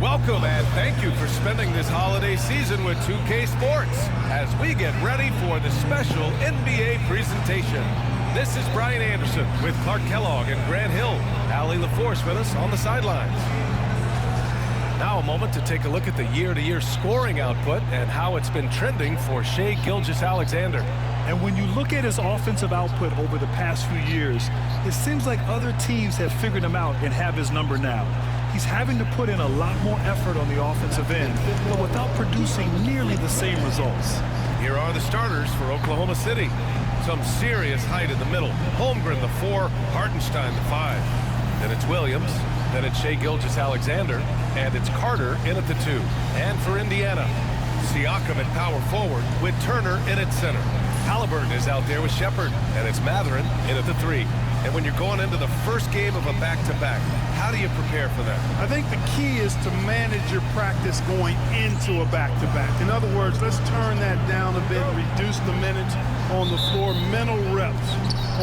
Welcome and thank you for spending this holiday season with 2K Sports as we get ready for the special NBA presentation. This is Brian Anderson with Clark Kellogg and Grant Hill. Allie LaForce with us on the sidelines. Now a moment to take a look at the year-to-year scoring output and how it's been trending for Shai Gilgeous-Alexander. And when you look at his offensive output over the past few years, it seems like other teams have figured him out and have his number now. He's having to put in a lot more effort on the offensive end, but without producing nearly the same results. Here are the starters for Oklahoma City. Some serious height in the middle. Holmgren, the 4, Hartenstein, the 5. Then it's Williams, then it's Shai Gilgeous-Alexander, and it's Carter in at the 2. And for Indiana, Siakam at power forward with Turner in at center. Halliburton is out there with Shepherd, and it's Mathurin in at the 3. And when you're going into the first game of a back-to-back, how do you prepare for that? I think the key is to manage your practice going into a back-to-back. In other words, let's turn that down a bit, reduce the minutes on the floor, mental reps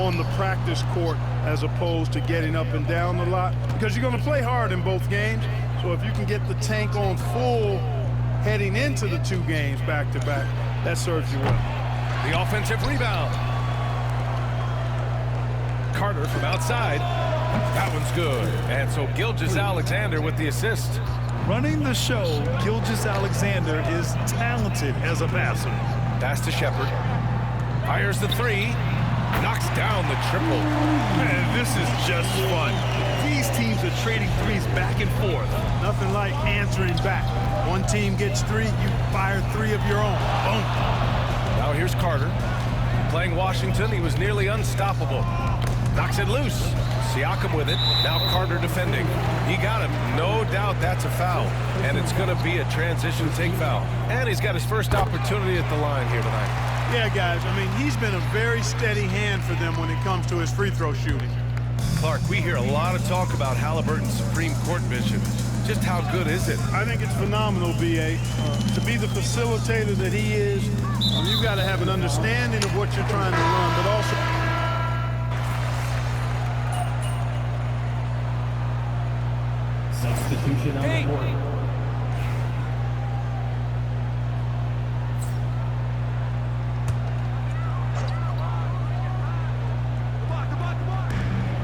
on the practice court as opposed to getting up and down a lot, because you're going to play hard in both games. So if you can get the tank on full heading into the 2 games back-to-back, that serves you well. The offensive rebound. Carter from outside. That one's good. And so Gilgeous-Alexander with the assist. Running the show, Gilgeous-Alexander is talented as a passer. Pass to Shepherd. Fires the 3. Knocks down the triple. Man, this is just fun. These teams are trading threes back and forth. Nothing like answering back. One team gets 3, you fire 3 of your own. Boom. Now here's Carter. Playing Washington, he was nearly unstoppable. Knocks it loose. Siakam with it. Now Carter defending. He got him. No doubt that's a foul. And it's going to be a transition take foul. And he's got his first opportunity at the line here tonight. Yeah, guys, I mean, he's been a very steady hand for them when it comes to his free throw shooting. Clark, we hear a lot of talk about Halliburton's Supreme Court vision. Just how good is it? I think it's phenomenal, B.A. To be the facilitator that he is, you've got to have an understanding of what you're trying to run, but also... Substitution on the court.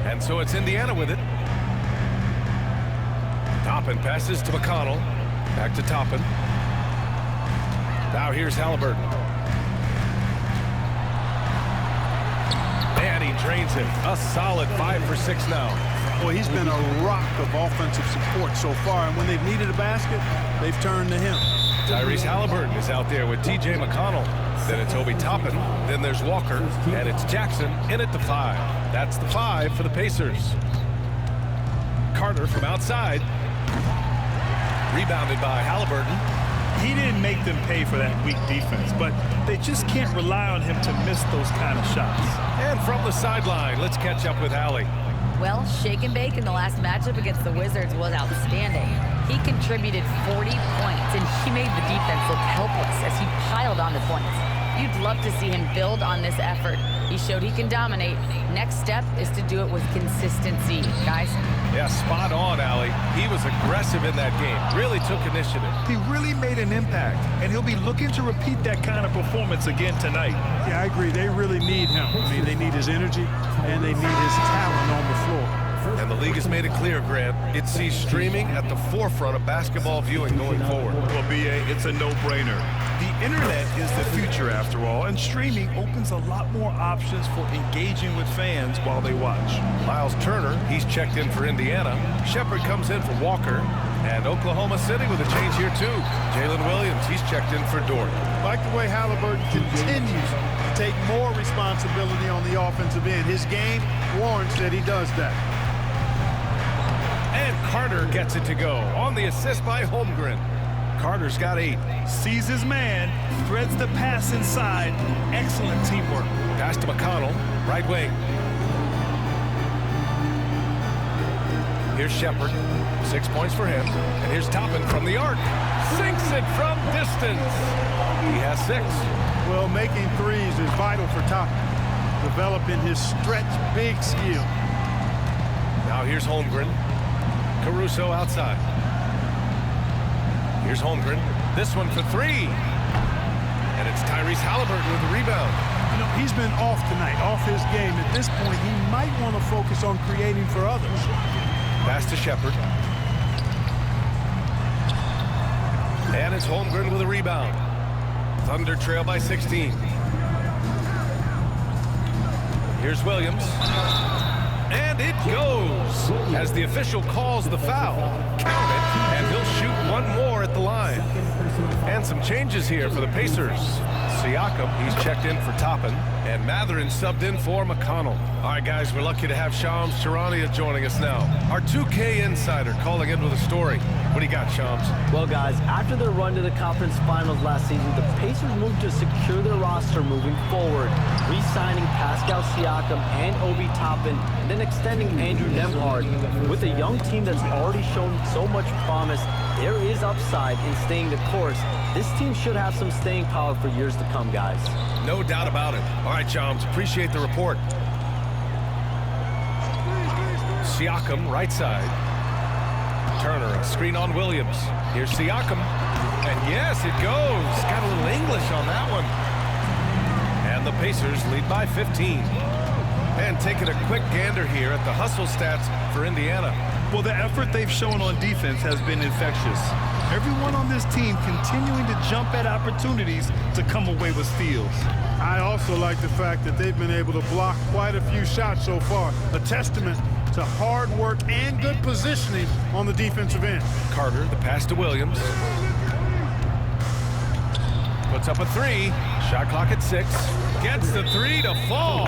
And so it's Indiana with it. Toppin passes to McConnell. Back to Toppin. Now here's Halliburton. And he drains it. A solid 5 for 6 now. Well, he's been a rock of offensive support so far, and when they've needed a basket, they've turned to him. Tyrese Halliburton is out there with T.J. McConnell. Then it's Obi Toppin. Then there's Walker. And it's Jackson in at the 5. That's the 5 for the Pacers. Carter from outside. Rebounded by Halliburton. He didn't make them pay for that weak defense, but they just can't rely on him to miss those kind of shots. And from the sideline, let's catch up with Allie. Well, shake and bake in the last matchup against the Wizards was outstanding. He contributed 40 points, and he made the defense look helpless as he piled on the points. You'd love to see him build on this effort. He showed he can dominate. Next step is to do it with consistency, guys. Yeah, spot on, Allie. He was aggressive in that game. Really took initiative. He really made an impact, and he'll be looking to repeat that kind of performance again tonight. Yeah, I agree. They really need him. I mean, they need his energy, and they need his talent on the floor. And the league has made it clear, Grant, it sees streaming at the forefront of basketball viewing going forward. Well, B.A., it's a no-brainer. The internet is the future, after all, and streaming opens a lot more options for engaging with fans while they watch. Miles Turner, he's checked in for Indiana. Shepherd comes in for Walker. And Oklahoma City with a change here, too. Jalen Williams, he's checked in for Dort. I like the way Halliburton continues to take more responsibility on the offensive end. His game warrants that he does that. And Carter gets it to go on the assist by Holmgren. Carter's got 8. Sees his man, threads the pass inside. Excellent teamwork. Pass to McConnell, right wing. Here's Shepherd, 6 points for him. And here's Toppin from the arc. Sinks it from distance. He has 6. Well, making threes is vital for Toppin. Developing his stretch big skill. Now here's Holmgren. Caruso outside. Here's Holmgren. This one for three. And it's Tyrese Halliburton with the rebound. You know, he's been off tonight, off his game. At this point, he might want to focus on creating for others. Pass to Shepherd. And it's Holmgren with a rebound. Thunder trail by 16. Here's Williams. And it goes as the official calls the foul. Count it, and he'll shoot one more at the line. And some changes here for the Pacers. Siakam, he's checked in for Toppin, and Mathurin subbed in for McConnell. All right, guys, we're lucky to have Shams Charania joining us now. Our 2K insider calling in with a story. What do you got, Shams? Well, guys, after their run to the conference finals last season, the Pacers moved to secure their roster moving forward, re-signing Pascal Siakam and Obi Toppin, and then extending Andrew Nembhard. With a young team that's already shown so much promise, there is upside in staying the course. This team should have some staying power for years to come, guys. No doubt about it. All right, Shams, appreciate the report. Siakam, right side. Turner, a screen on Williams. Here's Siakam. And yes, it goes. Got a little English on that one. And the Pacers lead by 15. And taking a quick gander here at the hustle stats for Indiana. Well, the effort they've shown on defense has been infectious. Everyone on this team continuing to jump at opportunities to come away with steals. I also like the fact that they've been able to block quite a few shots so far. A testament to hard work and good positioning on the defensive end. Carter, the pass to Williams. Puts up a three. Shot clock at 6. Gets the three to fall.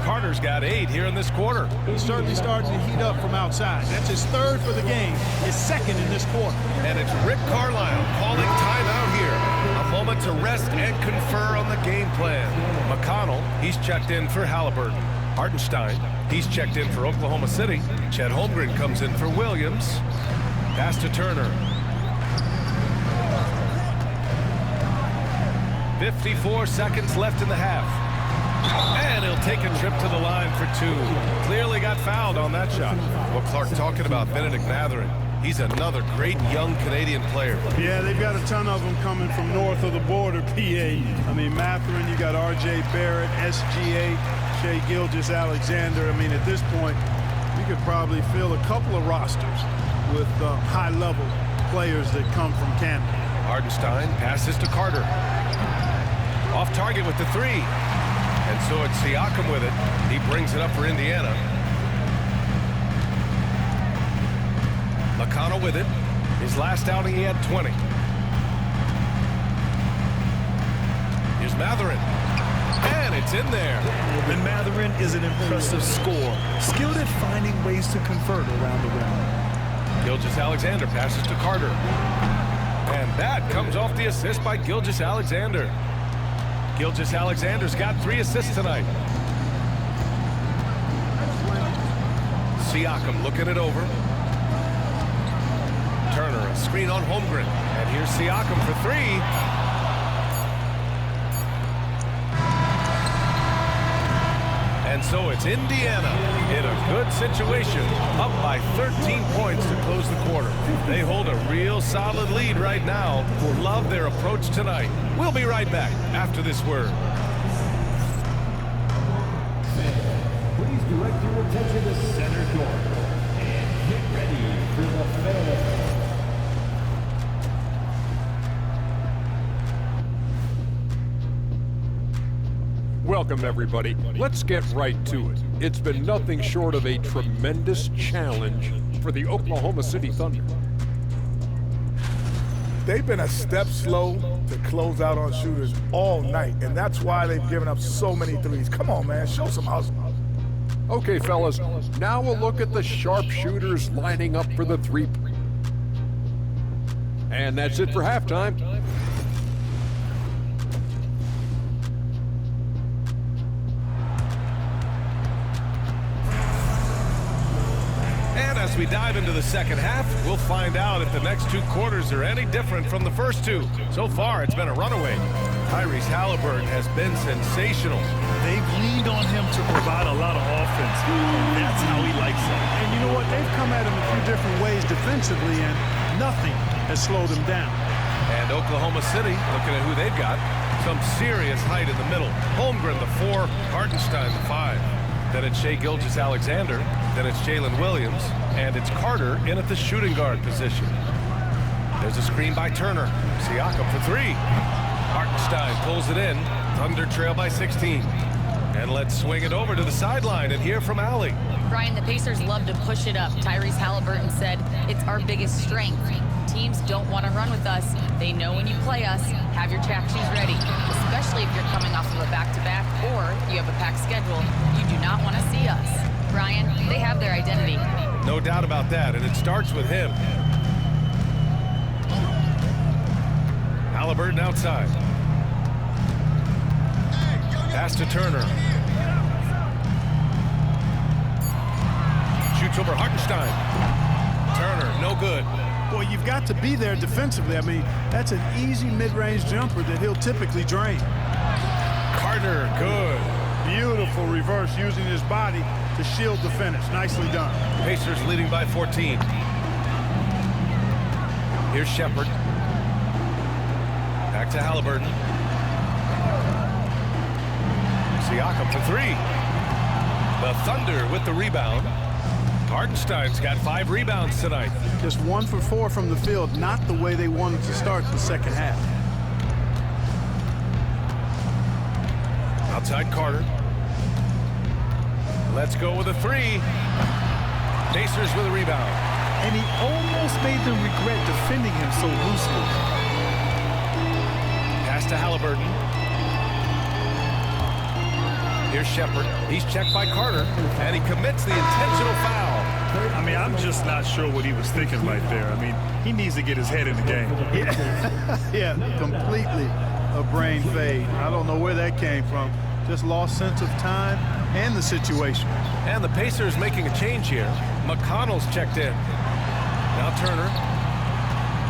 Carter's got 8 here in this quarter. He's certainly starting to heat up from outside. That's his 3rd for the game, his 2nd in this quarter. And it's Rick Carlisle calling timeout here. A moment to rest and confer on the game plan. McConnell, he's checked in for Halliburton. Hartenstein, he's checked in for Oklahoma City. Chet Holmgren comes in for Williams. Pass to Turner. 54 seconds left in the half. And he'll take a trip to the line for 2. Clearly got fouled on that shot. Well, Clark, talking about Benedict Mathurin. He's another great young Canadian player. Yeah, they've got a ton of them coming from north of the border, PA. I mean, Mathurin, you got R.J. Barrett, SGA, Shai Gilgeous-Alexander. I mean, at this point, you could probably fill a couple of rosters with high-level players that come from Canada. Hartenstein passes to Carter. Off target with the 3. And so it's Siakam with it. He brings it up for Indiana. McConnell with it. His last outing, he had 20. Here's Mathurin. And it's in there. And Mathurin is an impressive scorer, skilled at finding ways to convert around the rim. Gilgeous-Alexander passes to Carter. And that comes off the assist by Gilgeous-Alexander. Gilgeous-Alexander's got 3 assists tonight. Siakam looking it over. Turner, a screen on Holmgren. And here's Siakam for 3. And so it's Indiana in a good situation, up by 13 points to close the quarter. They hold a real solid lead right now. Love their approach tonight. We'll be right back after this word. Please direct your attention to center court and get ready for the fan. Welcome, everybody. Let's get right to it. It's been nothing short of a tremendous challenge for the Oklahoma City Thunder. They've been a step slow to close out on shooters all night, and that's why they've given up so many threes. Come on, man, show some hustle. Okay, fellas, now we'll look at the sharpshooters lining up for the 3. And that's it for halftime. As we dive into the second half, we'll find out if the next 2 quarters are any different from the first 2. So far, it's been a runaway. Tyrese Halliburton has been sensational. They've leaned on him to provide a lot of offense. That's how he likes it. And you know what? They've come at him a few different ways defensively, and nothing has slowed him down. And Oklahoma City, looking at who they've got, some serious height in the middle. Holmgren, the 4, Hartenstein, the 5. Then it's Shai Gilgeous-Alexander. Then it's Jalen Williams. And it's Carter in at the shooting guard position. There's a screen by Turner. Siakam for 3. Hartenstein pulls it in. Thunder trail by 16. And let's swing it over to the sideline and hear from Allie. Brian, the Pacers love to push it up. Tyrese Halliburton said, it's our biggest strength. Teams don't want to run with us. They know when you play us, have your track shoes ready, especially if you're coming off of a back-to-back or you have a packed schedule. You do not want to see us. Brian, they have their identity. No doubt about that, and it starts with him. Halliburton outside. Pass to Turner. Shoots over Hartenstein. Turner, no good. Boy, you've got to be there defensively. I mean, that's an easy mid-range jumper that he'll typically drain. Carter, good. Beautiful reverse using his body to shield the finish. Nicely done. Pacers leading by 14. Here's Shepherd. Back to Halliburton. Siakam for 3. The Thunder with the rebound. Hartenstein's got 5 rebounds tonight. Just 1 for 4 from the field, not the way they wanted to start the second half. Outside Carter. Let's go with a 3. Pacers with a rebound. And he almost made them regret defending him so loosely. Pass to Halliburton. Here's Shepherd. He's checked by Carter, and he commits the intentional foul. I mean, I'm just not sure what he was thinking right there. I mean, he needs to get his head in the game. Yeah, completely a brain fade. I don't know where that came from. Just lost sense of time and the situation. And the Pacers making a change here. McConnell's checked in. Now Turner.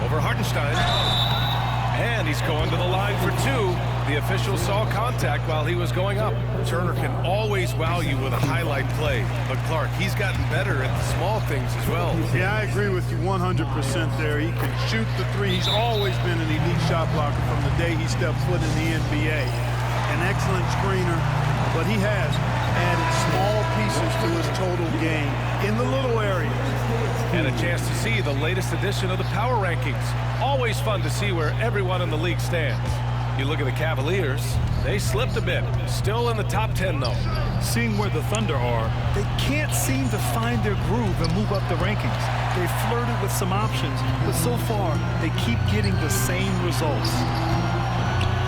Over Hartenstein. And he's going to the line for 2. The official saw contact while he was going up. Turner can always wow you with a highlight play. But Clark, he's gotten better at the small things as well. Yeah, I agree with you 100% there. He can shoot the 3. He's always been an elite shot blocker from the day he stepped foot in the NBA. An excellent screener, but he has added small pieces to his total game in the little areas. And a chance to see the latest edition of the power rankings. Always fun to see where everyone in the league stands. You look at the Cavaliers, they slipped a bit. Still in the top 10, though. Seeing where the Thunder are, they can't seem to find their groove and move up the rankings. They flirted with some options, but so far, they keep getting the same results.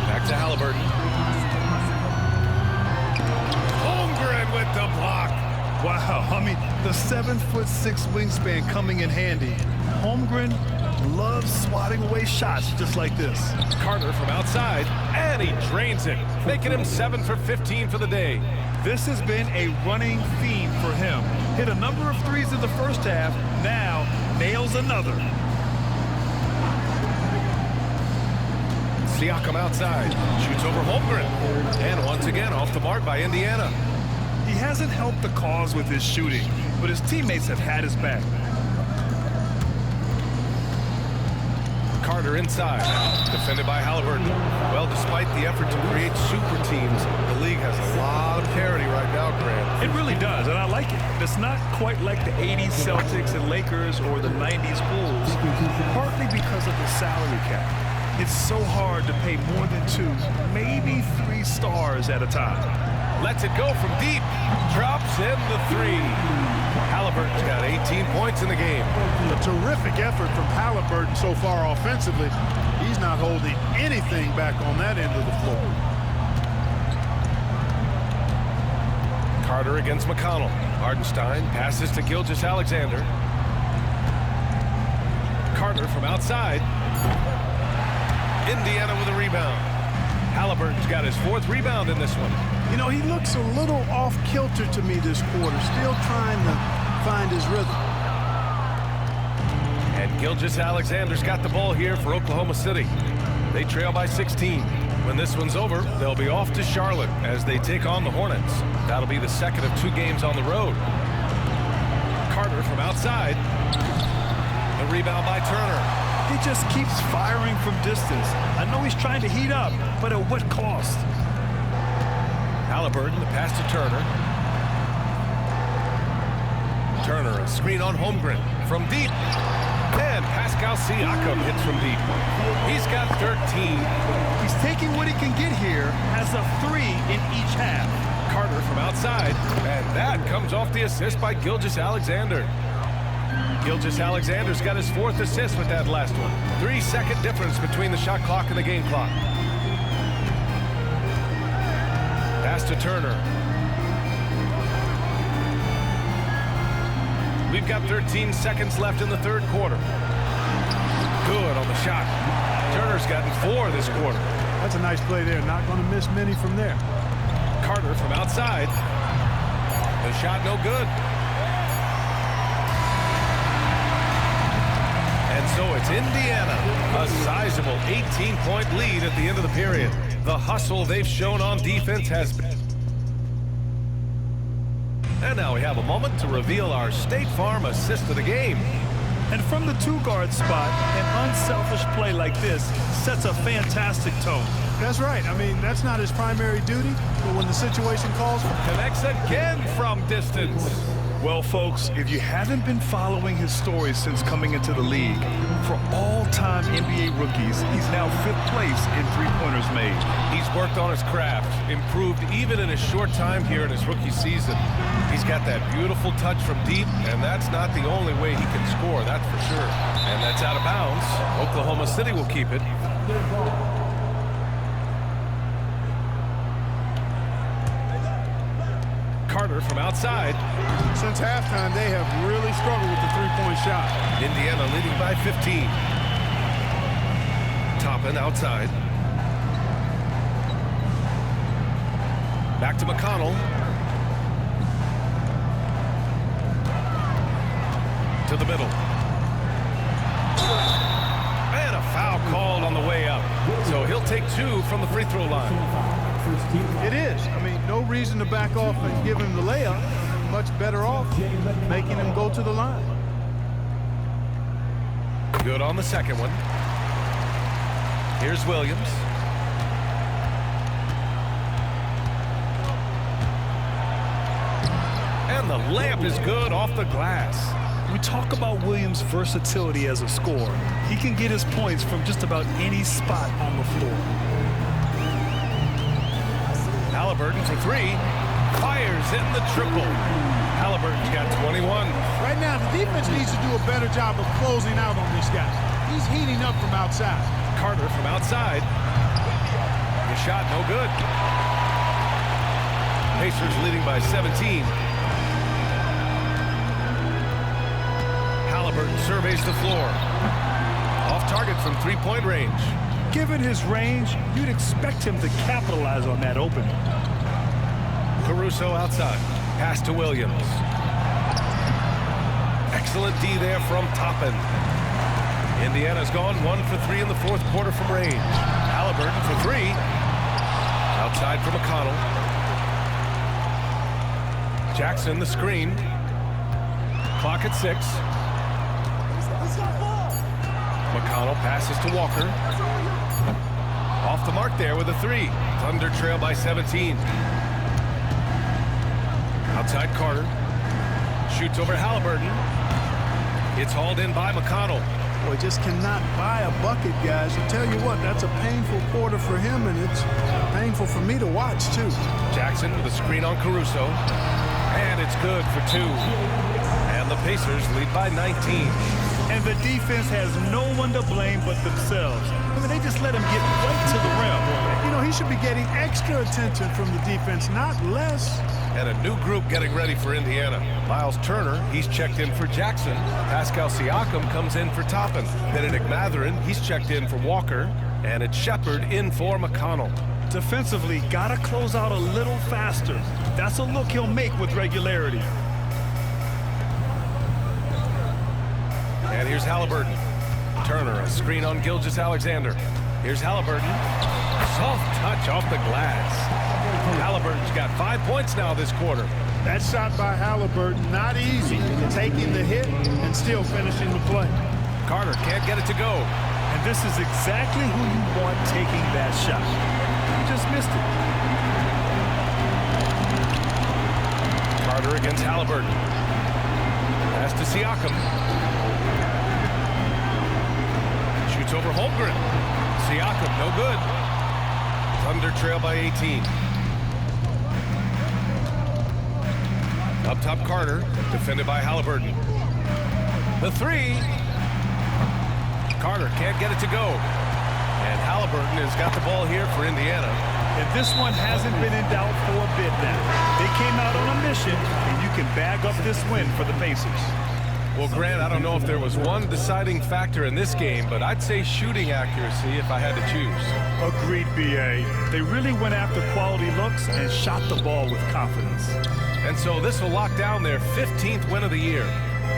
Back to Halliburton. Holmgren with the block. Wow, I mean, the 7'6" wingspan coming in handy. Holmgren loves swatting away shots just like this. Carter from outside, and he drains it, making him 7 for 15 for the day. This has been a running theme for him. Hit a number of 3s in the first half, now nails another. Siakam outside, shoots over Holmgren, and once again off the mark by Indiana. He hasn't helped the cause with his shooting, but his teammates have had his back. Carter inside, defended by Halliburton. Well, despite the effort to create super teams, the league has a lot of parity right now, Grant. It really does, and I like it. It's not quite like the 80s Celtics and Lakers or the 90s Bulls, partly because of the salary cap. It's so hard to pay more than 2, maybe 3 stars at a time. Lets it go from deep, drops in the 3. Halliburton's got 18 points in the game. A terrific effort from Halliburton so far offensively. He's not holding anything back on that end of the floor. Carter against McConnell. Hartenstein passes to Gilgeous-Alexander. Carter from outside. Indiana with a rebound. Halliburton's got his 4th rebound in this one. You know, he looks a little off-kilter to me this quarter, still trying to find his rhythm. And Gilgeous-Alexander's got the ball here for Oklahoma City. They trail by 16. When this one's over, they'll be off to Charlotte as they take on the Hornets. That'll be the second of 2 games on the road. Carter from outside. The rebound by Turner. He just keeps firing from distance. I know he's trying to heat up, but at what cost? Halliburton, the pass to Turner. Turner, a screen on Holmgren from deep. And Pascal Siakam hits from deep. He's got 13. He's taking what he can get here, has a 3 in each half. Carter from outside, and that comes off the assist by Gilgeous-Alexander. Gilgeous-Alexander's got his 4th assist with that last one. 3-second difference between the shot clock and the game clock. Pass to Turner. We've got 13 seconds left in the 3rd quarter. Good on the shot. Turner's gotten 4 this quarter. That's a nice play there. Not going to miss many from there. Carter from outside. The shot no good. And so it's Indiana. A sizable 18-point lead at the end of the period. The hustle they've shown on defense has been. And now we have a moment to reveal our State Farm assist of the game. And from the 2-guard spot, an unselfish play like this sets a fantastic tone. That's right. I mean, that's not his primary duty, but when the situation calls for it. Connects again from distance. Well, folks, if you haven't been following his story since coming into the league, for all-time NBA rookies, he's now 5th place in three-pointers made. He's worked on his craft, improved even in his short time here in his rookie season. He's got that beautiful touch from deep, and that's not the only way he can score, that's for sure. And that's out of bounds. Oklahoma City will keep it. Carter from outside. Since halftime, they have really struggled with the three-point shot. Indiana leading by 15. Toppin outside. Back to McConnell. To the middle. And a foul called on the way up. So he'll take 2 from the free throw line. It is. I mean, no reason to back off and give him the layup. Much better off making him go to the line. Good on the second one. Here's Williams. And the layup is good off the glass. We talk about Williams' versatility as a scorer. He can get his points from just about any spot on the floor. Halliburton for 3. Fires in the triple. Halliburton's got 21. Right now, the defense needs to do a better job of closing out on this guy. He's heating up from outside. Carter from outside. The shot no good. Pacers leading by 17. Halliburton surveys the floor. Off target from 3-point range. Given his range, you'd expect him to capitalize on that opening. Caruso outside. Pass to Williams. Excellent D there from Toppin. Indiana's gone 1 for 3 in the 4th quarter from range. Halliburton for 3. Outside for McConnell. Jackson the screen. Clock at 6. McConnell passes to Walker. Off the mark there with a 3. Thunder trail by 17. Outside Carter. Shoots over Halliburton. It's hauled in by McConnell. Boy, just cannot buy a bucket, guys. I tell you what, that's a painful quarter for him, and it's painful for me to watch, too. Jackson with a screen on Caruso. And it's good for 2. And the Pacers lead by 19. And the defense has no one to blame but themselves. I mean, they just let him get right to the rim. You know, he should be getting extra attention from the defense, not less. And a new group getting ready for Indiana. Miles Turner, he's checked in for Jackson. Pascal Siakam comes in for Toppin. Benedict Mathurin, he's checked in for Walker. And it's Shepard in for McConnell. Defensively, gotta close out a little faster. That's a look he'll make with regularity. And here's Halliburton. Turner, a screen on Gilgeous-Alexander. Here's Halliburton. Soft touch off the glass. Halliburton's got 5 points now this quarter. That shot by Halliburton, not easy, taking the hit and still finishing the play. Carter can't get it to go. And this is exactly who you want taking that shot. He just missed it. Carter against Halliburton. Pass to Siakam. Shoots over Holmgren. Siakam, no good. Thunder trail by 18. Up top, Carter, defended by Halliburton. The three. Carter can't get it to go. And Halliburton has got the ball here for Indiana. And this one hasn't been in doubt for a bit now. They came out on a mission, and you can bag up this win for the Pacers. Well, Grant, I don't know if there was one deciding factor in this game, but I'd say shooting accuracy if I had to choose. Agreed, B.A. They really went after quality looks and shot the ball with confidence. And so this will lock down their 15th win of the year.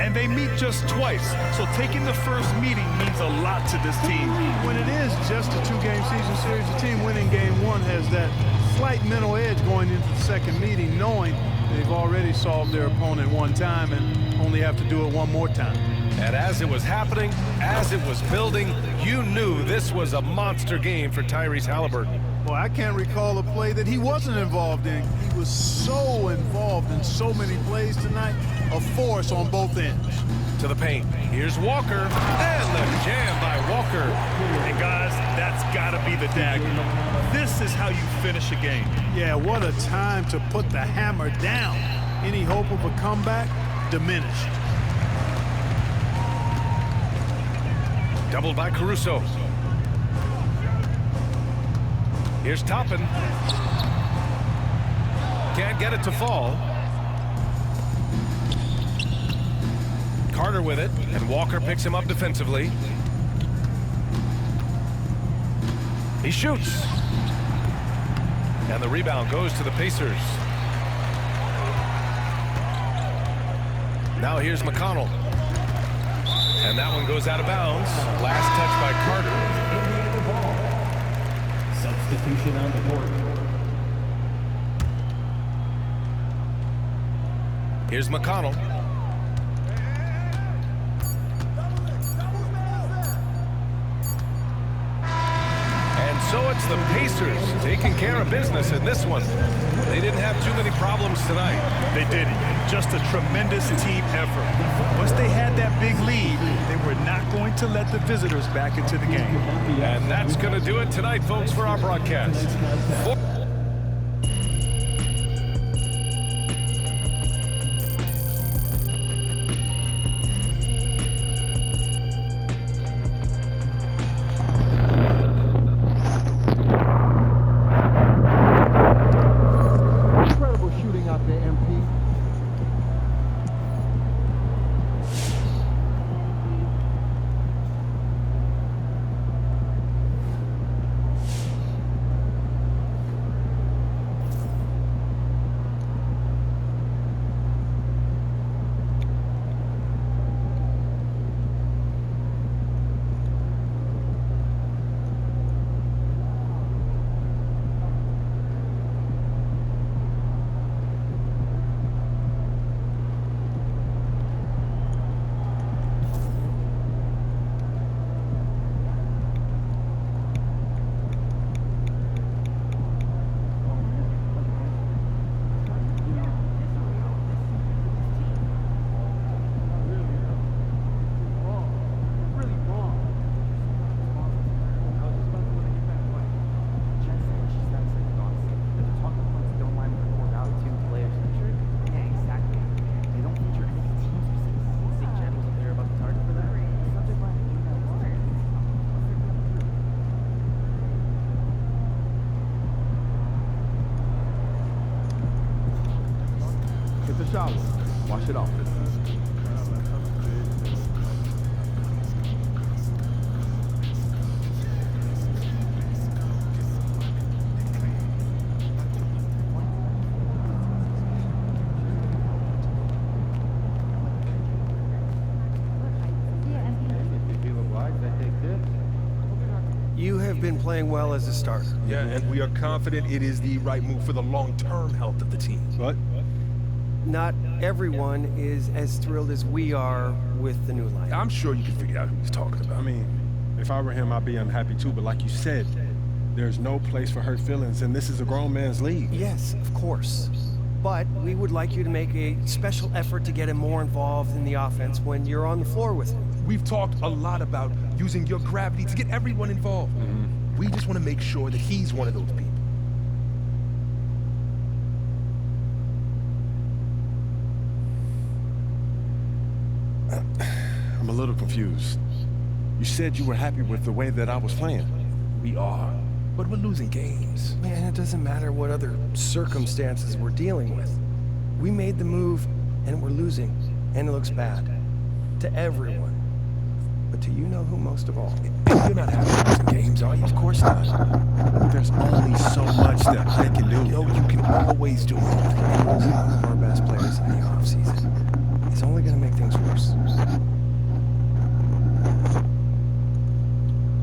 And they meet just twice, so taking the first meeting means a lot to this team. When it is just a two-game season series, the team winning game one has that slight mental edge going into the second meeting, knowing they've already solved their opponent one time and only have to do it one more time. And as it was happening, as it was building, you knew this was a monster game for Tyrese Halliburton. Well, I can't recall a play that he wasn't involved in. He was so involved in so many plays tonight, a force on both ends. To the paint. Here's Walker, and the jam by Walker. And guys, that's got to be the dagger. This is how you finish a game. Yeah, what a time to put the hammer down. Any hope of a comeback diminished. Doubled by Caruso. Here's Toppin. Can't get it to fall. Carter with it, and Walker picks him up defensively. He shoots. And the rebound goes to the Pacers. Now here's McConnell. And that one goes out of bounds. Last touch by Carter. Substitution on the board. Here's McConnell. And so it's the Pacers taking care of business in this one. They didn't have too many problems tonight. They didn't. Just a tremendous team effort. Once they had that big lead, they were not going to let the visitors back into the game. And that's going to do it tonight, folks, for our broadcast. Incredible shooting out there, MP. shower. Wash it off. You have been playing well as a starter. Yeah, and we are confident it is the right move for the long-term health of the team. But not everyone is as thrilled as we are with the new line. I'm sure you can figure out who he's talking about. I mean, if I were him, I'd be unhappy too, but like you said, there's no place for hurt feelings, and this is a grown man's league. Yes, of course. But we would like you to make a special effort to get him more involved in the offense when you're on the floor with him. We've talked a lot about using your gravity to get everyone involved. We just want to make sure that he's one of those people. I'm a little confused. You said you were happy with the way that I was playing. We are, but we're losing games. Man, it doesn't matter what other circumstances we're dealing with. We made the move, and we're losing, and it looks bad. To everyone. But to you know who most of all. You're not happy with losing games, are you? Of course not. There's only so much that I can do. No, you can always do it. Losing one of our best players in the offseason is only going to make things worse.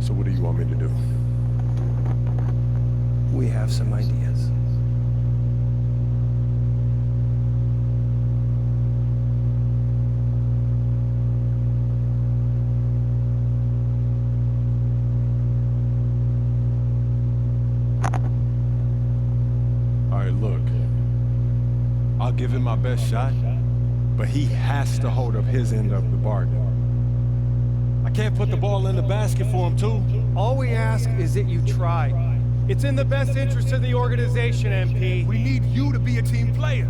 So what do you want me to do? We have some ideas. All right, look. I'll give him my best shot, but he has to hold up his end of the bargain. I can't put the ball in the basket for him, too. All we ask is that you try. It's in the best interest of the organization, MP. We need you to be a team player.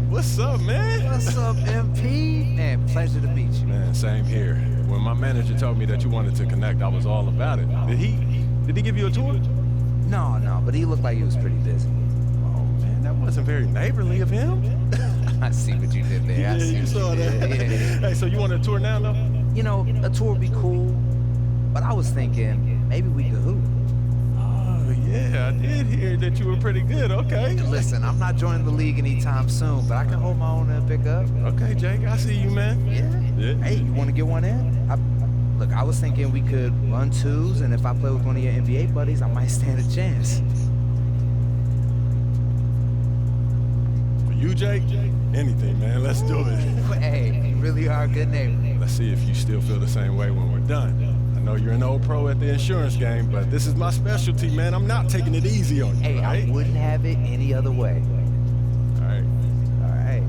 What's up, man? What's up, MP? Man, pleasure to meet you. Man, same here. When my manager told me that you wanted to connect, I was all about it. Did he give you a tour? No, but he looked like he was pretty busy. Oh, man, that wasn't very neighborly of him. I see what you did there. I see you what saw you that. did. Yeah. Hey, so you want a tour now, though? You know, a tour would be cool, but I was thinking maybe we could hoop. Oh, yeah, I did hear that you were pretty good. Okay. Listen, I'm not joining the league anytime soon, but I can hold my own and pick up. Okay, Jake, I see you, man. Yeah? Hey, you want to get one in? Look, I was thinking we could run twos, and if I play with one of your NBA buddies, I might stand a chance. For you, Jake? Anything, man. Let's do it. Hey, you really are a good neighbor. Let's see if you still feel the same way when we're done. I know you're an old pro at the insurance game, but this is my specialty, man. I'm not taking it easy on you, Hey, right? I wouldn't have it any other way. All right. All right.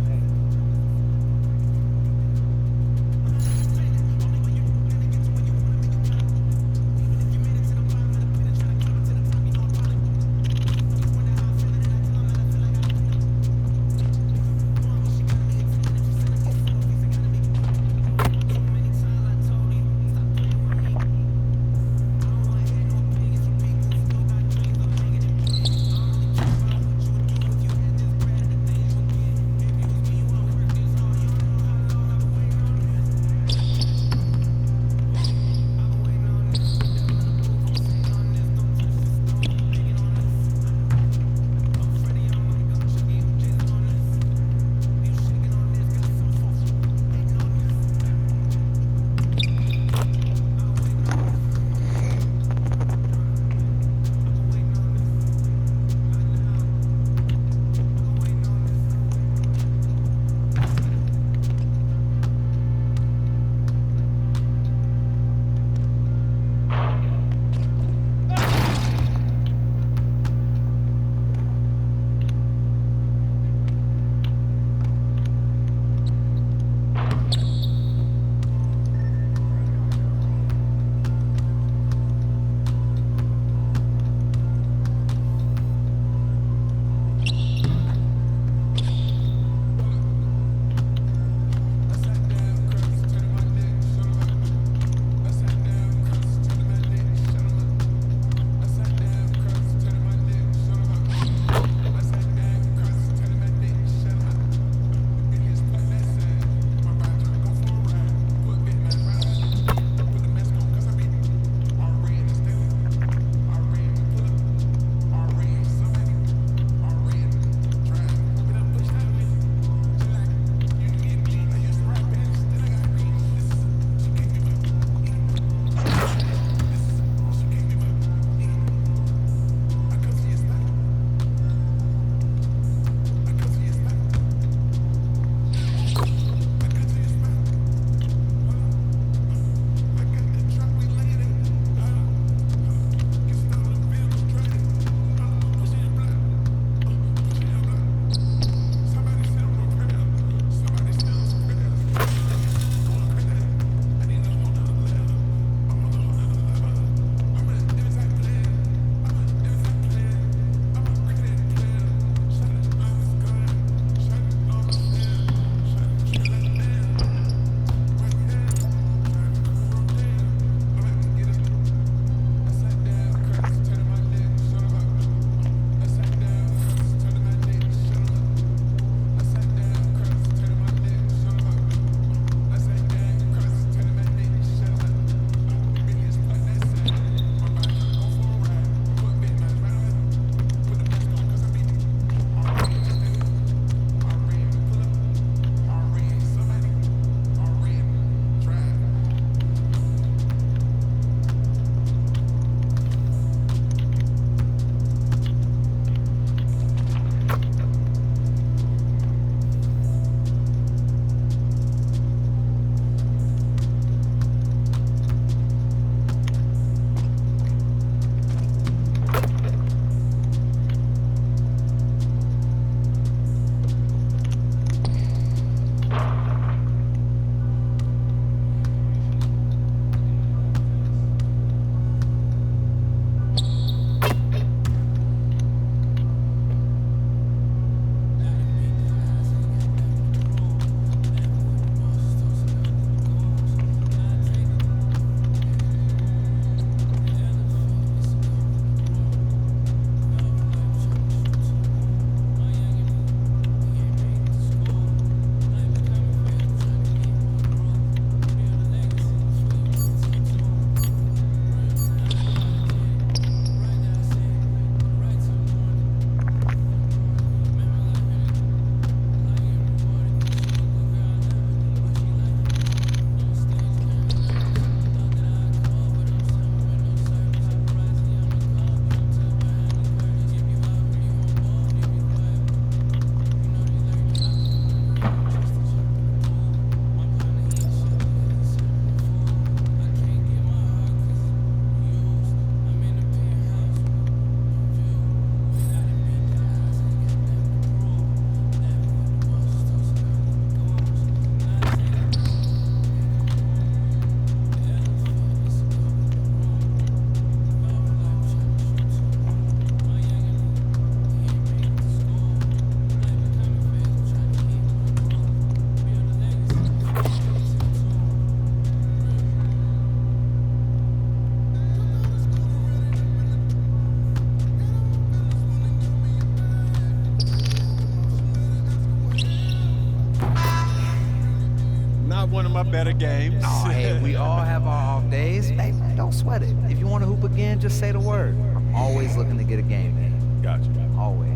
my better games. Oh, hey, we all have our off days. Hey, don't sweat it. If you want to hoop again, just say the word. I'm always looking to get a game in. Gotcha. Always.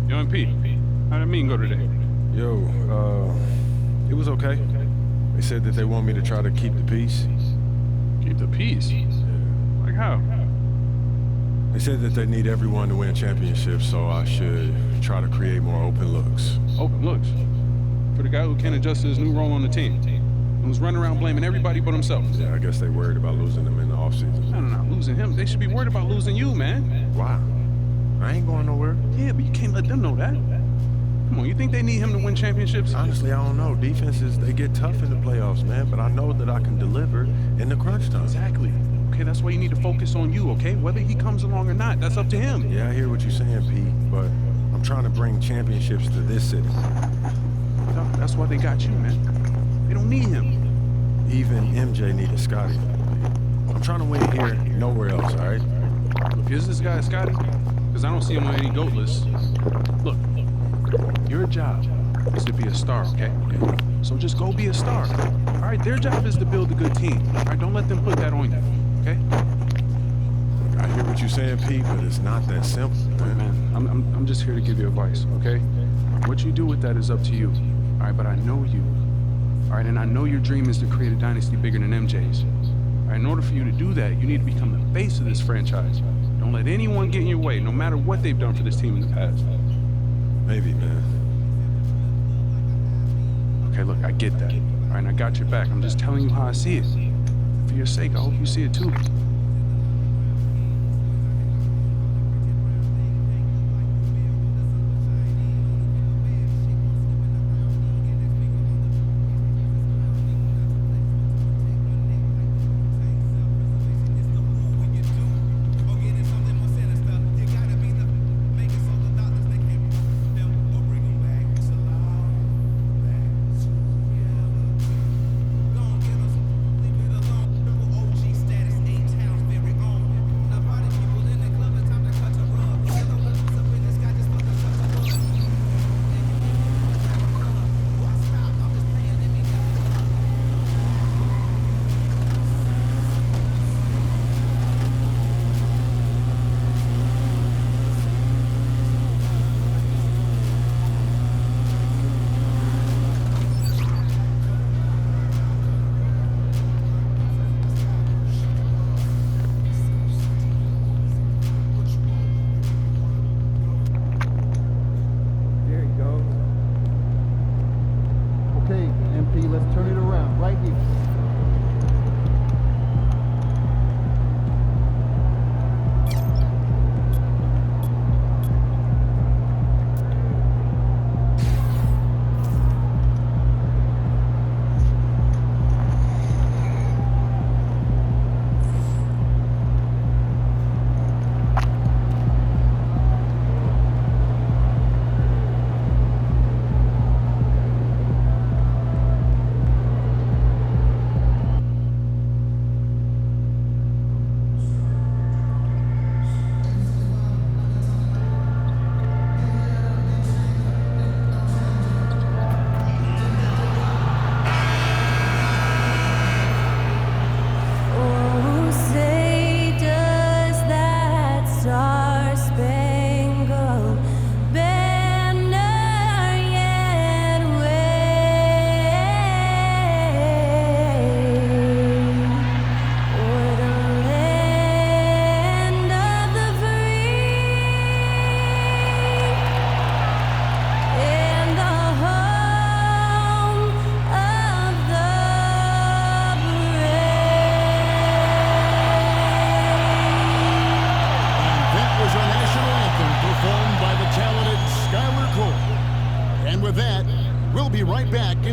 Yo, MP, how'd that meeting go today? Yo, it was okay. They said that they want me to try to keep the peace. Keep the peace? Like how? They said that they need everyone to win championships, so I should try to create more open looks. Open looks? For the guy who can't adjust to his new role on the team. Who's running around blaming everybody but himself. Yeah, I guess they worried about losing them in the offseason. No, not losing him. They should be worried about losing you, man. Why? I ain't going nowhere. Yeah, but you can't let them know that. Come on, you think they need him to win championships? Honestly, I don't know. Defenses, they get tough in the playoffs, man, but I know that I can deliver in the crunch time. Exactly. Okay, that's why you need to focus on you, okay? Whether he comes along or not, that's up to him. Yeah, I hear what you're saying, Pete, but I'm trying to bring championships to this city. That's why they got you, man. They don't need him. Even MJ needed Scotty. I'm trying to win here, nowhere else, all right? Look, is this guy Scotty? Because I don't see him on any GOAT lists. Look, your job is to be a star, okay? So just go be a star. All right, their job is to build a good team. All right, don't let them put that on you, okay? I hear what you're saying, Pete, but it's not that simple, man. I'm just here to give you advice, okay? What you do with that is up to you. All right, but I know you. All right, and I know your dream is to create a dynasty bigger than MJ's. All right, in order for you to do that, you need to become the face of this franchise. Don't let anyone get in your way, no matter what they've done for this team in the past. Maybe, man. Okay, look, I get that. All right, and I got your back. I'm just telling you how I see it. For your sake, I hope you see it too.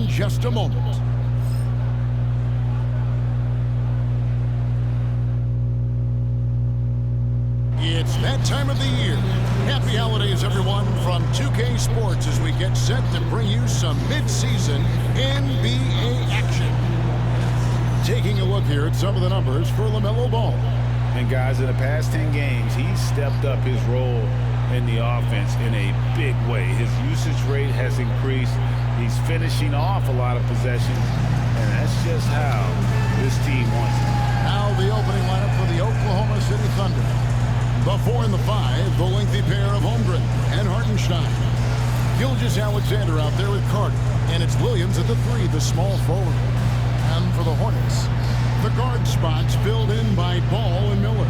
Just a moment. It's that time of the year. Happy holidays, everyone, from 2K Sports as we get set to bring you some mid-season NBA action. Taking a look here at some of the numbers for LaMelo Ball. And guys, in the past 10 games, he's stepped up his role in the offense in a big way. His usage rate has increased. He's finishing off a lot of possessions, and that's just how this team wants it. Now the opening lineup for the Oklahoma City Thunder. The 4 and the 5, the lengthy pair of Holmgren and Hartenstein. Gilgeous-Alexander out there with Carter, and it's Williams at the 3, the small forward. And for the Hornets, the guard spots filled in by Ball and Miller.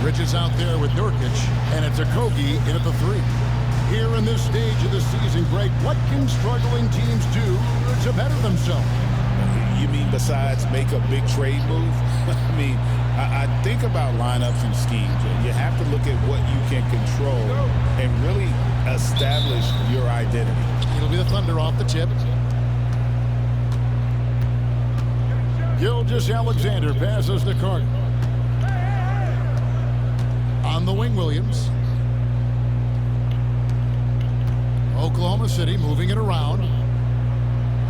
Bridges out there with Nurkic, and it's Okogie in at the 3. Here in this stage of the season, Greg, what can struggling teams do to better themselves? You mean besides make a big trade move? I mean, I think about lineups and schemes. You have to look at what you can control and really establish your identity. It'll be the Thunder off the tip. Gilgeous-Alexander passes to Carter. On the wing, Williams. Oklahoma City moving it around.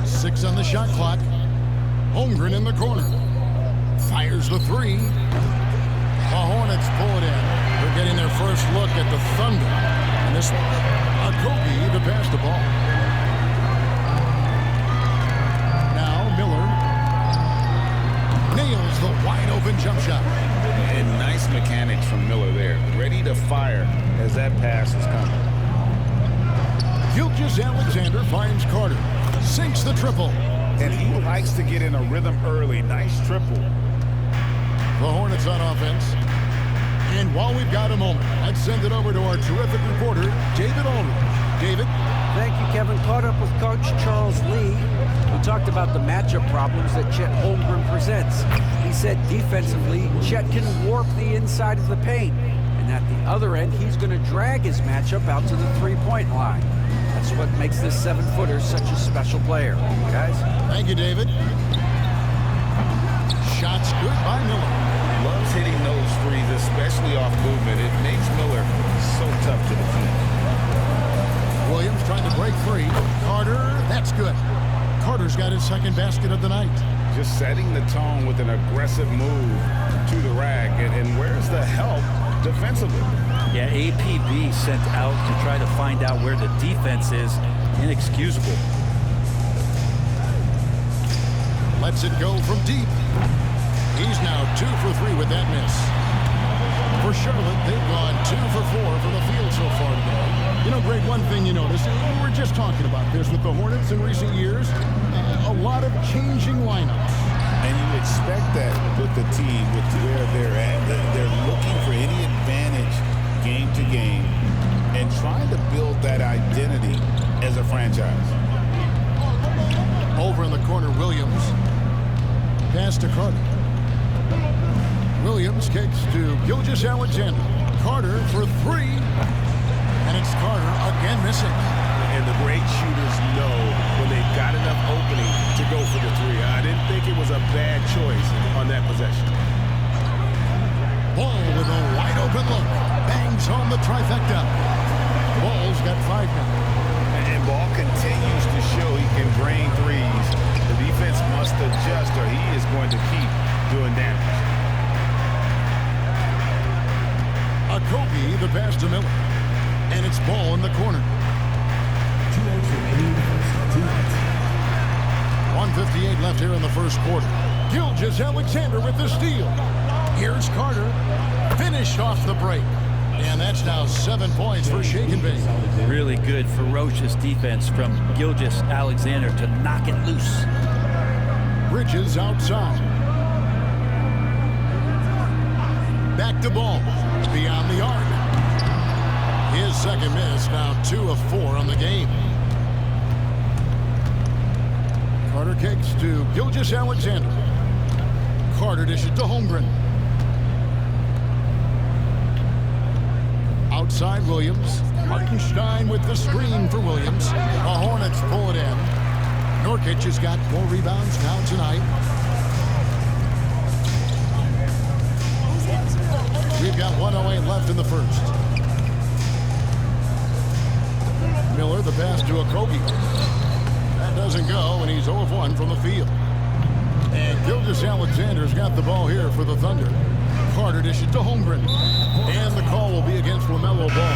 6 on the shot clock. Holmgren in the corner. Fires the 3. The Hornets pull it in. They're getting their first look at the Thunder. And this Okogie to pass the ball. Now Miller nails the wide open jump shot. And nice mechanics from Miller there. Ready to fire as that pass is coming. Gilgeous-Alexander finds Carter. Sinks the triple. And he likes to get in a rhythm early. Nice triple. The Hornets on offense. And while we've got a moment, let's send it over to our terrific reporter, David Aldridge. David? Thank you, Kevin. Caught up with Coach Charles Lee. We talked about the matchup problems that Chet Holmgren presents. He said defensively, Chet can warp the inside of the paint. And at the other end, he's going to drag his matchup out to the three-point line. That's what makes this 7-footer such a special player. Guys? Thank you, David. Shots good by Miller. Loves hitting those threes, especially off movement. It makes Miller so tough to defend. Williams trying to break free. Carter, that's good. Carter's got his second basket of the night. Just setting the tone with an aggressive move to the rack. And where's the help defensively? Yeah, APB sent out to try to find out where the defense is. Inexcusable. Lets it go from deep. He's now 2 for 3 with that miss. For Charlotte, they've gone 2 for 4 from the field so far today. You know, Greg, one thing you notice, we were just talking about this with the Hornets in recent years, a lot of changing lineups. And you expect that with the team, with where they're at. They're looking for any advantage game to game and trying to build that identity as a franchise. Over in the corner, Williams. Pass to Carter. Williams kicks to Gilgeous-Alexander. Carter for 3. And it's Carter again missing. And the great shooters know when they've got enough opening to go for the 3. I didn't think it was a bad choice on that possession. Ball with a wide open look. Bangs home the trifecta. Ball's got 5 now. And Ball continues to show he can drain threes. The defense must adjust or he is going to keep doing damage. Okogie the pass to Miller. And it's Ball in the corner. 1:58 left here in the first quarter. Gilgeous-Alexander with the steal. Here's Carter. Finish off the break. And that's now 7 points for Shake and Bake. Really good, ferocious defense from Gilgeous-Alexander to knock it loose. Bridges outside. Back to Ball. Beyond the arc. His second miss, now 2 of 4 on the game. Carter kicks to Gilgeous-Alexander. Carter dishes to Holmgren. Outside Williams. Hartenstein with the screen for Williams. The Hornets pull it in. Nurkic has got 4 rebounds now tonight. We've got 1:08 left in the first. Miller, the pass to Okogie. That doesn't go, and he's 0 of 1 from the field. And Gilgeous Alexander's got the ball here for the Thunder. Carter dishes to Holmgren. And the call will be against LaMelo Ball.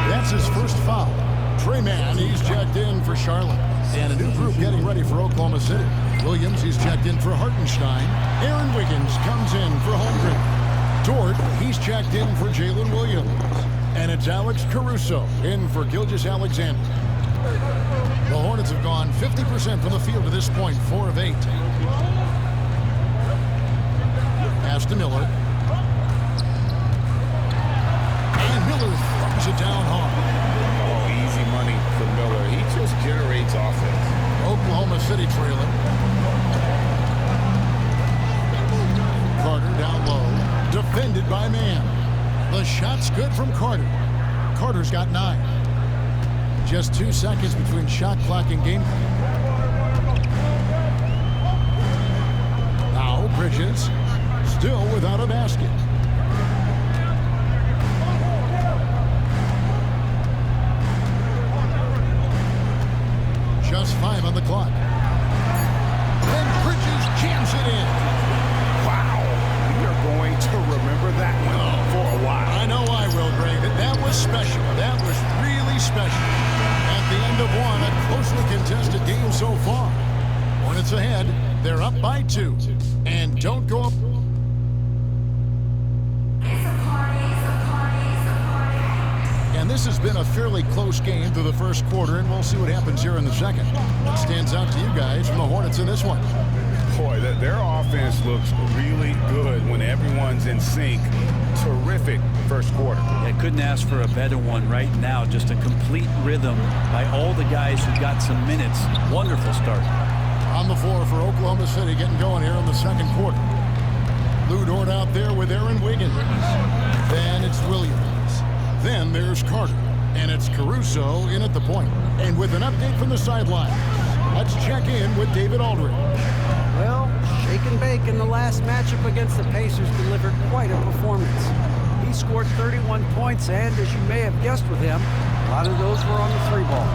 That's his first foul. Trey Mann, he's checked in for Charlotte. And a new group getting ready for Oklahoma City. Williams, he's checked in for Hartenstein. Aaron Wiggins comes in for Holmgren. Dort, he's checked in for Jalen Williams. And it's Alex Caruso in for Gilgeous Alexander. The Hornets have gone 50% from the field to this point, 4 of 8. Pass to Miller. And Miller throws it down hard. Oh, easy money for Miller. He just generates offense. Oklahoma City trailing. Carter down low. Defended by Mann. The shot's good from Carter. Carter's got 9. Just 2 seconds between shot clock and game. Now Bridges, still without a basket. Just 5 on the clock. Then Bridges jams it in. Wow, we are going to remember that one for a while. I know I will, Greg. That was special. That was really special. At the end of one, a closely contested game so far. Hornets ahead. They're up by 2. And don't go up. And this has been a fairly close game through the first quarter, and we'll see what happens here in the second. What stands out to you guys from the Hornets in this one? Boy, their offense looks really good when everyone's in sync. Terrific first quarter. I couldn't ask for a better one right now. Just a complete rhythm by all the guys who got some minutes. Wonderful start. On the floor for Oklahoma City, getting going here in the second quarter. Lou Dort out there with Aaron Wiggins. Then it's Williams. Then there's Carter. And it's Caruso in at the point. And with an update from the sideline, let's check in with David Aldridge. Well, shake and bake in the last matchup against the Pacers delivered quite a performance. He scored 31 points, and as you may have guessed with him, a lot of those were on the 3-ball.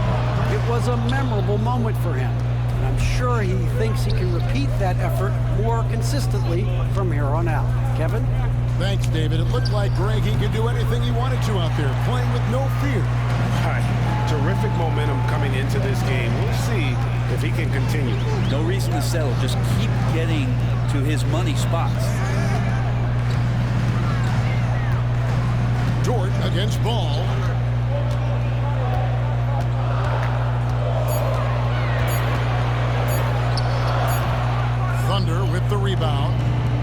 It was a memorable moment for him, and I'm sure he thinks he can repeat that effort more consistently from here on out. Kevin? Thanks, David. It looked like Greg, he could do anything he wanted to out there, playing with no fear. Hi. Terrific momentum coming into this game. We'll see if he can continue. No reason to settle. Just keep getting to his money spots. Dort against Ball. Thunder with the rebound.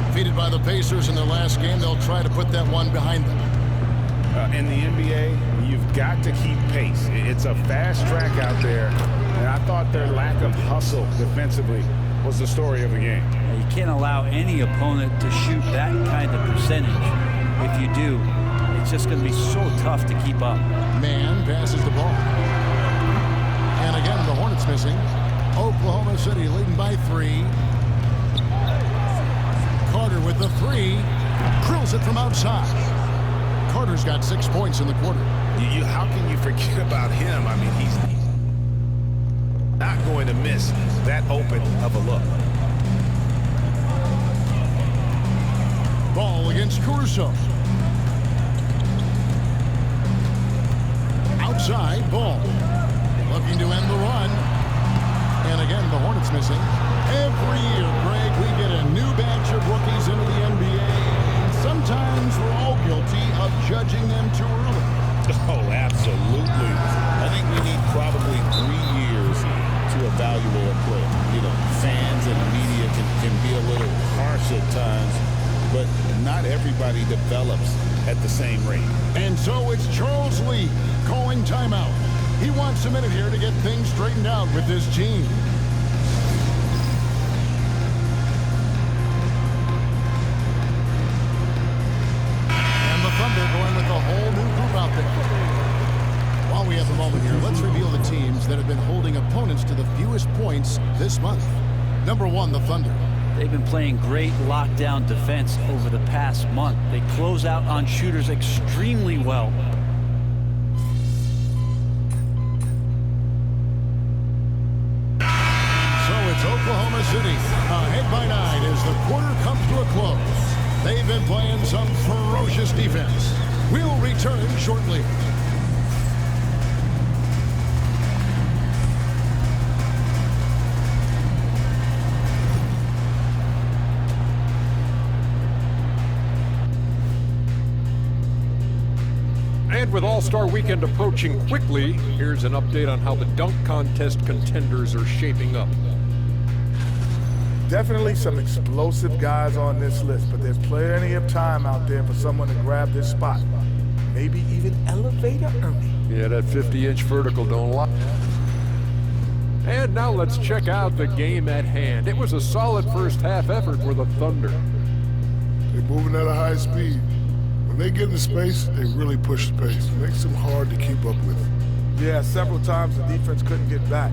Defeated by the Pacers in their last game, they'll try to put that one behind them. In the NBA, you've got to keep pace. It's a fast track out there, and I thought their lack of hustle defensively was the story of the game. You can't allow any opponent to shoot that kind of percentage. If you do, it's just going to be so tough to keep up. Mann passes the ball. And again, the Hornets missing. Oklahoma City leading by 3. Carter with the 3. Drills it from outside. Carter's got 6 points in the quarter. How can you forget about him? I mean, he's not going to miss that open of a look. Ball against Caruso. Outside, Ball. Looking to end the run. And again, the Hornets missing. Every year, Greg, we get a new batch of rookies into the NBA. Sometimes we're all guilty of judging them too early. Oh, absolutely. I think we need probably 3 years to evaluate a player. You know, fans and the media can be a little harsh at times, but not everybody develops at the same rate. And so it's Charles Lee calling timeout. He wants a minute here to get things straightened out with this team. Going with a whole new group out there. While we have a moment here, let's reveal the teams that have been holding opponents to the fewest points this month. Number 1, the Thunder. They've been playing great lockdown defense over the past month. They close out on shooters extremely well. So it's Oklahoma City, a head They've been playing some ferocious defense. We'll return shortly. And with All-Star Weekend approaching quickly, here's an update on how the dunk contest contenders are shaping up. Definitely some explosive guys on this list, but there's plenty of time out there for someone to grab this spot. Maybe even Elevator Ernie. Yeah, that 50-inch vertical don't lie. And now let's check out the game at hand. It was a solid first half effort for the Thunder. They're moving at a high speed. When they get in space, they really push the pace. It makes them hard to keep up with. Yeah, several times the defense couldn't get back.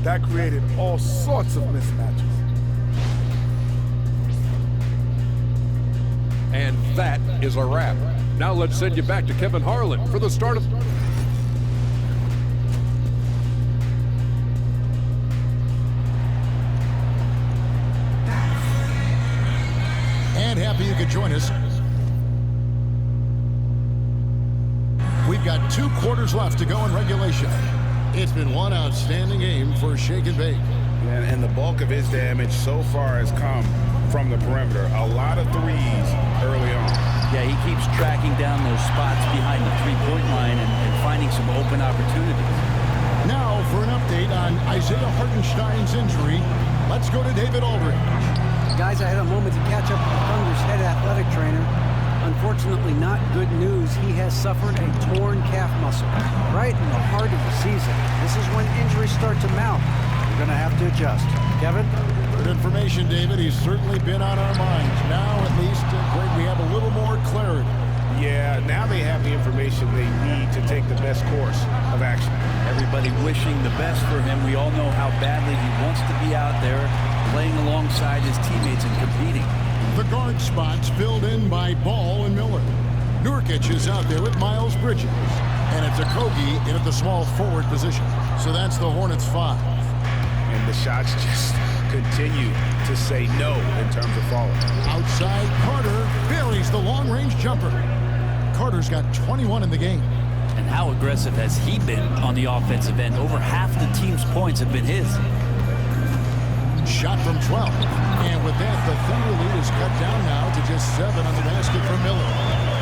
That created all sorts of mismatches. And that is a wrap. Now let's send you back to Kevin Harlan for the start of... And happy you could join us. We've got 2 quarters left to go in regulation. It's been one outstanding game for Shake and Bake. And the bulk of his damage so far has come from the perimeter. A lot of threes early on. Yeah, he keeps tracking down those spots behind the three-point line and finding some open opportunities. Now for an update on Isaiah Hartenstein's injury, let's go to David Aldridge. Guys, I had a moment to catch up with the Thunder's head athletic trainer. Unfortunately, not good news. He has suffered a torn calf muscle right in the heart of the season. This is when injuries start to mount. We're going to have to adjust. Kevin? Good information, David. He's certainly been on our minds. Now, at least, Greg, we have a little more clarity. Yeah, now they have the information they need to take the best course of action. Everybody wishing the best for him. We all know how badly he wants to be out there playing alongside his teammates and competing. The guard spots filled in by Ball and Miller. Nurkic is out there with Miles Bridges. And it's Okogie in at the small forward position. So that's the Hornets 5. And the shots just continue to say no in terms of falling. Outside, Carter buries the long-range jumper. Carter's got 21 in the game. And how aggressive has he been on the offensive end? Over half the team's points have been his. Shot from 12. And with that, the Thunder lead is cut down now to just 7 on the basket for Miller.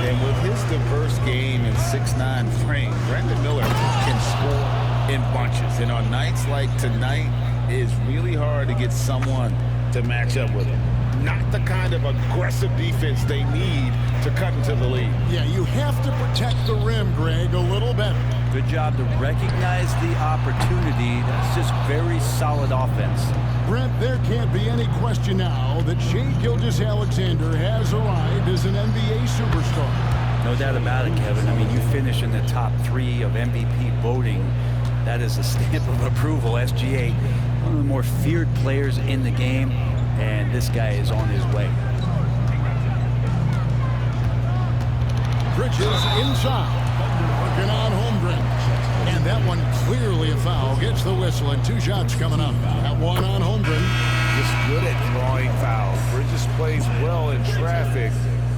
And with his diverse game and 6'9" frame, Brandon Miller can score in bunches. And on nights like tonight, it's really hard to get someone to match up with him. Not the kind of aggressive defense they need to cut into the lead. Yeah, you have to protect the rim, Greg, a little better. Good job to recognize the opportunity. That's just very solid offense. Brent, there can't be any question now that Shai Gilgeous-Alexander has arrived as an NBA superstar. No doubt about it, Kevin. I mean, you finish in the top 3 of MVP voting. That is a stamp of approval. SGA, one of the more feared players in the game, and this guy is on his way. Bridges inside, working on Holmgren. And that one clearly a foul. Gets the whistle, and 2 shots coming up. That one on Holmgren. Just good at drawing fouls. Bridges plays well in traffic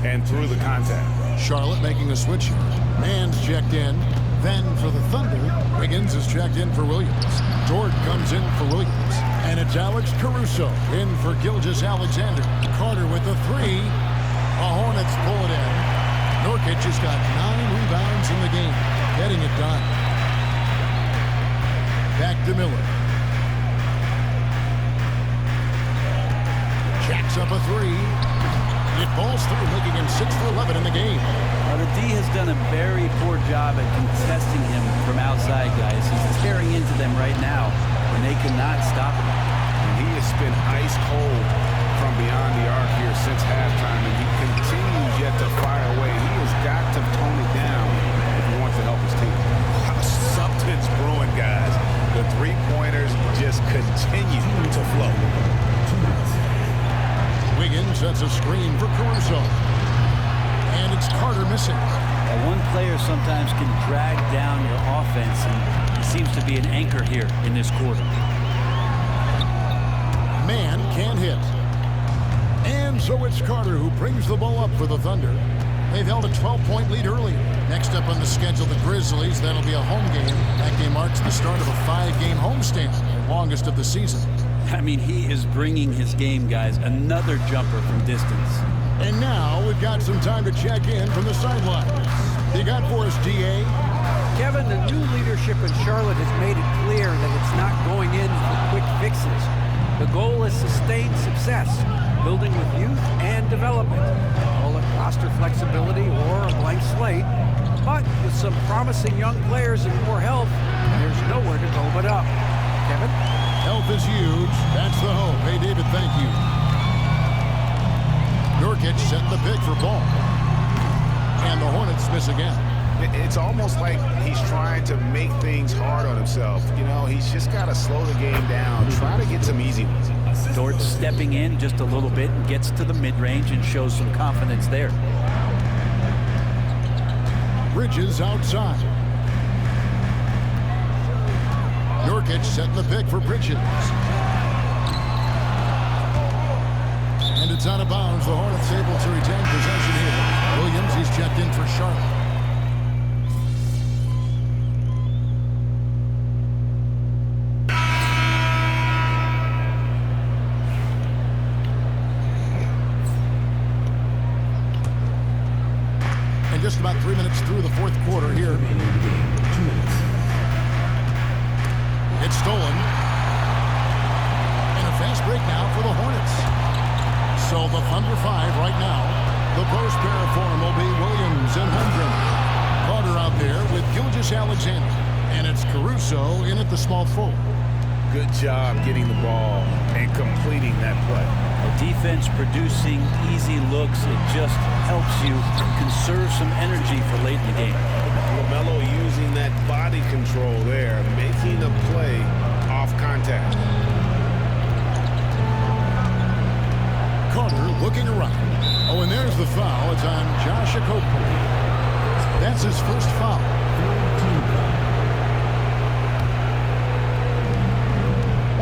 and through the contact. Charlotte making a switch here. Mann's checked in. Then for the Thunder, Wiggins is checked in for Williams. Dort comes in for Williams. And it's Alex Caruso in for Gilgeous-Alexander. Carter with the 3. The Hornets pull it in. Nurkic has got 9 rebounds in the game, getting it done. Back to Miller. Jacks up a 3. It falls through, making him 6 for 11 in the game. Now, the D has done a very poor job at contesting him from outside, guys. He's tearing into them right now, and they cannot stop him. And he has been ice cold from beyond the arc here since halftime, and he continues yet to fire away. He has got to tone it down if he wants to help his team. Something's brewing, guys. The three-pointers just continue to flow. Wiggins sets a screen for Caruso. And it's Carter missing. Now, one player sometimes can drag down your offense, and he seems to be an anchor here in this quarter. Mann can't hit. And And so it's Carter who brings the ball up for the Thunder. They've held a 12-point lead earlier. Next up on the schedule, the Grizzlies. That'll be a home game. That game marks the start of a 5-game homestand, the longest of the season. I mean, he is bringing his game, guys. Another jumper from distance. And now we've got some time to check in from the sidelines. You got for us, DA? Kevin, the new leadership in Charlotte has made it clear that it's not going in for quick fixes. The goal is sustained success, building with youth and development. Call it roster flexibility or a blank slate. But with some promising young players and more help, there's nowhere to go but up. Kevin? Health is huge. That's the hope. Hey, David, thank you. Nurkic setting the pick for ball. And the Hornets miss again. It's almost like he's trying to make things hard on himself. You know, he's just got to slow the game down, try to get some easy ones. Dort stepping in just a little bit and gets to the mid-range and shows some confidence there. Bridges outside. Nurkic setting the pick for Bridges. And it's out of bounds. The Hornets able to retain possession here. Williams, he's checked in for Charlotte. And just about 3 minutes through the fourth quarter here. 2 minutes. It's stolen. And a fast break now for the Hornets. So the Thunder 5 right now. The post pair for them will be Williams and Holmgren. Carter out there with Gilgeous-Alexander. And it's Caruso in at the small forward. Good job getting the ball and completing that play. The defense producing easy looks. It just helps you conserve some energy for late in the game. LaMelo using that body control there, making a play off contact. Carter looking around. Oh, and there's the foul. It's on Josh Okogie. That's his first foul.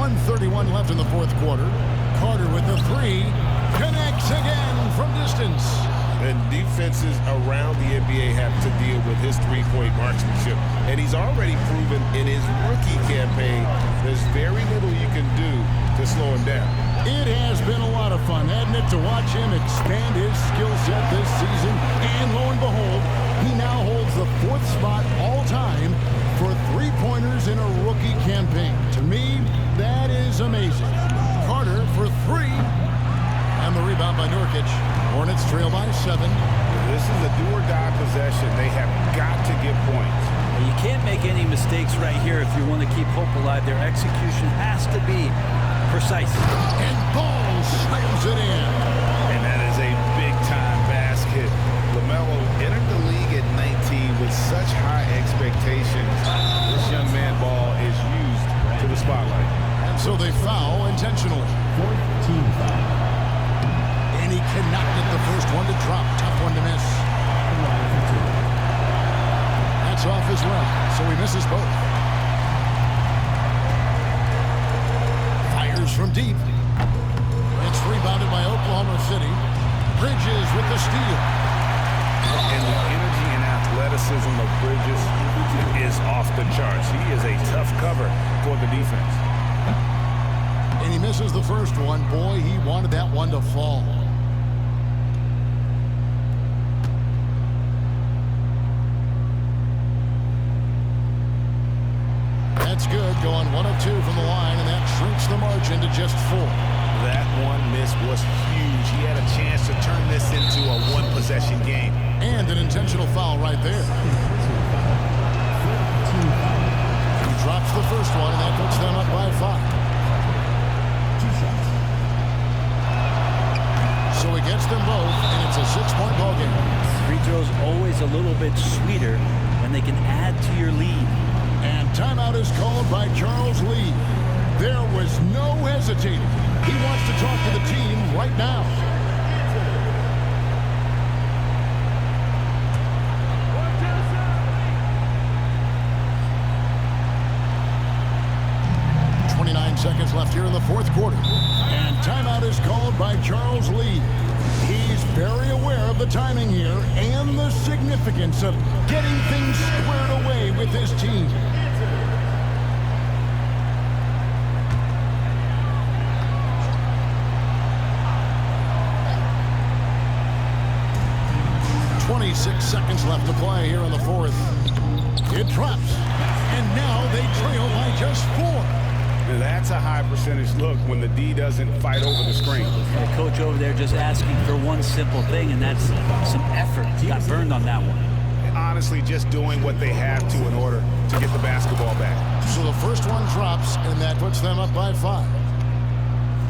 1:31 left in the fourth quarter. Carter with the three. Connects again from distance. And defenses around the NBA have to deal with his three-point marksmanship. And he's already proven in his rookie campaign there's very little you can do to slow him down. It has been a lot of fun, hasn't it, to watch him expand his skill set this season. And lo and behold, he now holds the fourth spot all time for three-pointers in a rookie campaign. To me, that is amazing. Carter for three. And the rebound by Nurkic. Hornets trail by 7. This is a do-or-die possession. They have got to get points. You can't make any mistakes right here if you want to keep hope alive. Their execution has to be precise. And Ball slams it in. And that is a big-time basket. LaMelo entered the league at 19 with such high expectations. This young man Ball is used to the spotlight. And so they foul intentionally. 14 foul. And he cannot get the first one to drop. Tough one to miss. That's off as well, so he misses both. Fires from deep. It's rebounded by Oklahoma City. Bridges with the steal. And the energy and athleticism of Bridges is off the charts. He is a tough cover for the defense. And he misses the first one. Boy, he wanted that one to fall. That's good, going 1 of 2 from the line, and that shrinks the margin to just 4. That one miss was huge. He had a chance to turn this into a one-possession game. And an intentional foul right there. He drops the first one, and that puts them up by 5. 2 shots. So he gets them both, and it's a 6-point ball game. Free throws always a little bit sweeter when they can add to your lead. And timeout is called by Charles Lee. There was no hesitating. He wants to talk to the team right now. .29 seconds left here in the fourth quarter. And timeout is called by Charles Lee. very aware of the timing here and the significance of getting things squared away with his team. Seconds left to play here in the fourth. It drops, and now they trail by just 4. Now that's a high percentage look when the D doesn't fight over the screen. The coach over there just asking for one simple thing, and that's some effort. He got burned on that one. Honestly, just doing what they have to in order to get the basketball back. So the first one drops, and that puts them up by 5.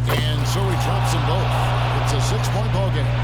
And so he drops them both. It's a 6-point ball game.